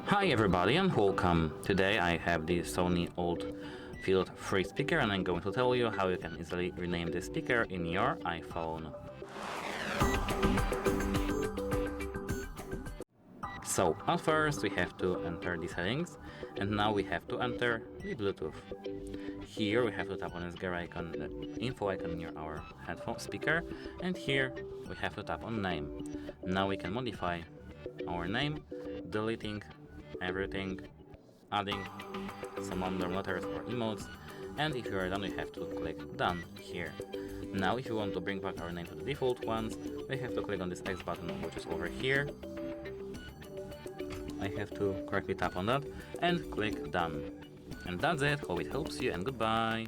Hi everybody and welcome. Today I have the Sony ULT FIELD free speaker and I'm going to tell you how you can easily rename the speaker in your iPhone. So at first we have to enter the settings and now we have to enter the Bluetooth. Here we have to tap on this gear icon, the info icon near our headphone speaker, and here we have to tap on name. Now we can modify our name, deleting everything, adding some random letters or emotes, and if you are done, we have to click done here. Now if you want to bring back our name to the default ones, we have to click on this X button, which is over here. I have to correctly tap on that and click done. And that's it. Hope it helps you and goodbye.